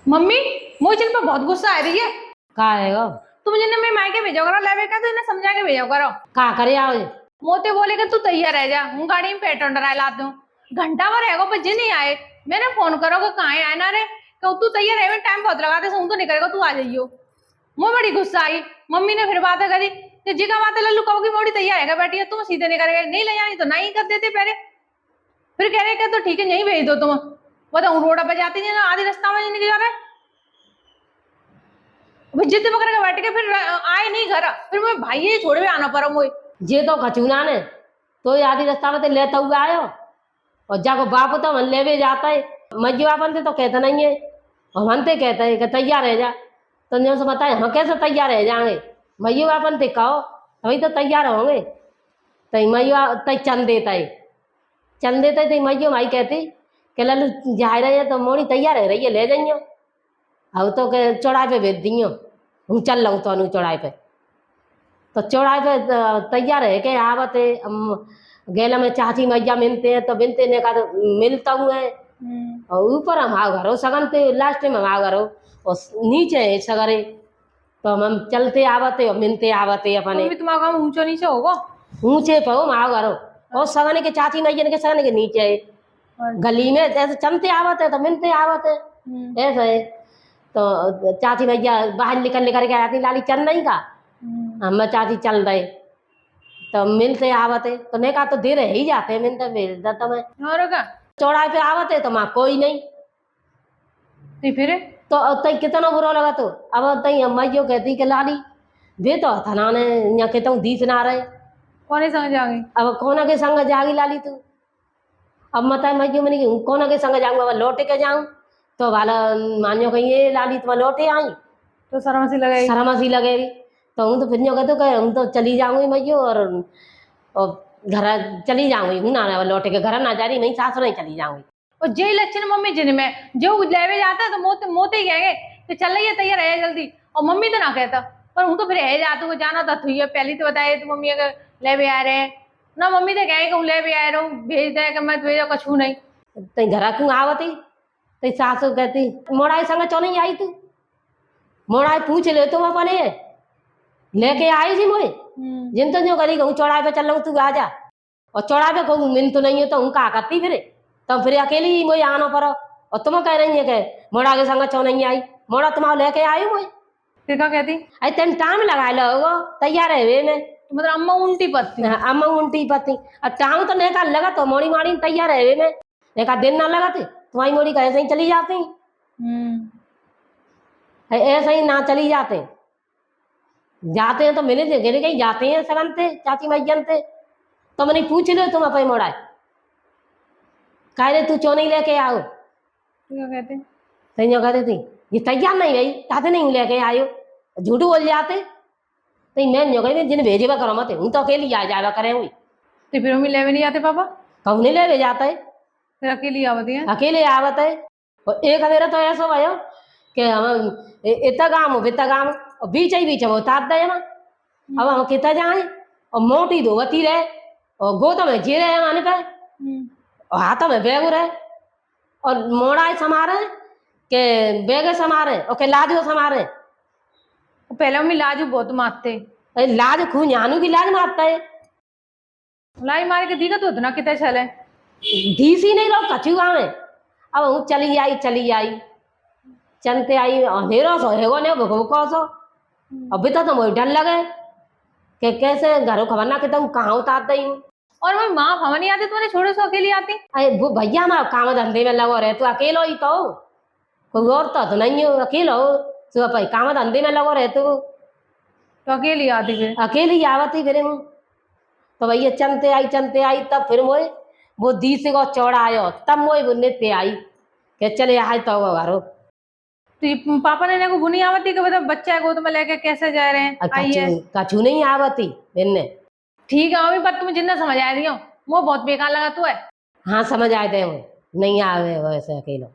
Mummy मुझे पर बहुत गुस्सा आ रही है। का है गो? तुम जिन्हें मैं मायके भेजो करो लेवे का तो इन्हें समझा के भेजो करो। का करे आओ? मोते बोले कि तू तैयार रह जा, हूँ गाड़ी में पेट्रोल डरा लाती हूँ। घंटा भर रहेगा पर जी नहीं आए। मैंने फोन करो कि कहाँ आए ना रे, तो तू तैयार रहे टाइम बहुत लगाते हूँ तो नहीं करेगा, तू आ जाइयो। मुँह बड़ी गुस्सा आई। मम्मी ने फिर बातें करी कि जी का बातें लल्लू कहोगी मोड़ी तैयार है बैठी है, तुम सीधे नहीं करेगा, नहीं ले जानी तो नहीं कर देते पहले। फिर कह रहे कि तो ठीक है यहीं भेज दो तुम। बताऊँ रोड पे जाती नहीं ना, आधी रास्ता में नहीं जा रहे जिद पकड़ के बैठ के फिर आए नहीं घर। फिर मैं भाई ये छोड़ के आना पड़ा मुझे। जे तो खचूना ने तो आधी रास्ता में तो लेता हुआ आयो और जाको बाप तो मन लेवे जाता है। मज्जू अपन से तो कहता नहीं है और मन ते कहता है कि तैयार रह जा। तो जो से बताए हम कैसे तैयार रह जाएंगे? मज्जू अपन ते कहो तभी तो तैयार होंगे। तई मज्जू तई चंद देता है, चंद देता है। तई मज्जू माई कहती कि लल्लू जा रहे हैं तो मोड़ी तैयार है रही है, ले जाइयो। अब तो के चौड़ाई पे भेज दियो, हूँ चल लूँ तो चौड़ाई पे। तो चौड़ाई पे तैयार है के आवत गेला में चाची मैया मिलते हैं तो मिलते ने का तो मिलता हुए है। और ऊपर हम आओ घरो सगन पे लास्ट में हम आओ घरो और नीचे है सगरे। तो हम चलते आवते और मिलते आवते अपने तुम्हारा काम ऊंचा नीचे होगा। ऊंचे पे हम आओ घरो और सगने के चाची मैया के सगने के नीचे है गली में। जैसे चलते आवते तो मिलते आवते ऐसा है। तो चाची मैया बाहर निकल करके आती लाली चल नहीं का, हम चाची चल रहे तो मिलते आवते तो नहीं कहा तो देर ही जाते मिलते भेज देता मैं। और का चौड़ाई पे आवते तो माँ कोई नहीं। फिर तो तई कितना बुरा लगा। तो अब तई मैयो कहती कि लाली दे तो थना ने यहाँ कहता हूँ दीस ना रहे कौन संग जाएंगे। अब कौन के संग जागी लाली तू। अब मत मैयो मैंने कौन के संग जाऊंगा लौटे के जाऊँ तो वाला मानियो कहीं ये लाली तुम लौटे आई तो शर्म सी लगेगी, शर्म सी लगेगी। तो हूँ तो फिर यूँ कहते कि हूँ तो चली जाऊँगी मैयो और घर चली जाऊँगी, हूँ ना लौटे के घर ना जा रही मैं सास नहीं चली जाऊँगी। और जे लक्षण मम्मी जिनमें जो लेवे जाता है तो मोते ही कहेंगे कि चल रही है तैयार है जल्दी, और मम्मी तो ना कहता। पर हूँ तो फिर है जाते हुए जाना था तुझे पहले तो बताए तो मम्मी अगर लेवे आ रहे ना, मम्मी तो कहेंगे कि लेवे आ रहा हूँ भेज दे कि मैं भेजो कछू नहीं। तई घर क्यों आवती तई सासू कहती मोड़ाई संग चो नहीं आई तू, मोड़ाई पूछ ले तुम अपने लेके आई जी मोए जिन तो जो करी कहूँ चौड़ाई पे चल रहा तू आ जा। और चौड़ाई पे कहूँ मिन तो नहीं है तो हूँ कहा करती फिर तब फिर अकेली ही मोए आना पड़ो। और तुम कह रही है कि मोड़ा के संग चो नहीं आई, मोड़ा तुम्हारा लेके आई मोए। फिर क्या कहती अरे तेन टाइम लगा लो तैयार है वे में मतलब अम्मा उल्टी पत्ती अम्मा उल्टी पत्ती और टाइम तो नहीं का लगा तो मोड़ी माड़ी तैयार है वे में एक दिन ना लगा थे तुम्हारी मोड़ी का ऐसे ही चली जाती ऐसे ही ना चली जाते जाते हैं तो मेरे गिर कहीं जाते हैं सगन थे चाची मैयन थे तो मैंने पूछ लो तुम अपने मोड़ा कह रहे तू क्यों नहीं लेके आओ। क्या कहते तो कहते थी ये तैयार नहीं भाई कहते नहीं लेके आयो झूठ बोल जाते। तो मैं न्यो कही जिन भेजे करो मत हूँ तो अकेली आ जाएगा करें हुई। तो फिर मम्मी लेवे नहीं आते पापा, कहूँ नहीं ले जाता है फिर अकेली आवती है अकेले आवत है। और एक मेरा तो ऐसा भयो कि हम इतना गाँव हो बिता गाँव और बीच ही बीच वो ताप दे ना। अब हम कितना जाए और मोटी धोवती रहे और गोद में जी रहे आने पे और हाथों में बैग रहे और मोड़ा समारे के बैग समारे और के लाजो समारे। पहले मम्मी लाजू बहुत मारते लाज खून जानू की लाज मारता है लाई मार के दिक्कत होती ना कितने चले धीसी नहीं रहो कछुआ में। अब हूँ चली आई चलते आई अंधेरा सो हेगो ने भूखो सो अभी तो मुझे डर लगे कि कैसे घरों खबर ना कि तुम कहाँ उतार दी हूँ। और मैं माँ भवन नहीं आती तुम्हारे छोड़े सो अकेली आती। अरे वो भैया मैं काम धंधे में लगो रहे तू अकेलो ही तो कोई और तो नहीं हो अकेलो तू भाई काम धंधे में लगो रहे तू तो अकेली आती फिर अकेली आवती फिर हूँ। तो भैया चलते आई तब फिर मोए वो दीस को चौड़ा आयो तब मोए वो नित्य आई कि चले आए तो घरों। तो पापा ने को बुनी आवती कि मतलब बच्चा को तुम्हें लेके कैसे जा रहे हैं आइए कछु नहीं आवती इनने। ठीक है मम्मी पर तुम जितना समझ आ रही हो वो बहुत बेकार लगा तू है। हाँ समझ आए थे नहीं आवे वैसे अकेलो।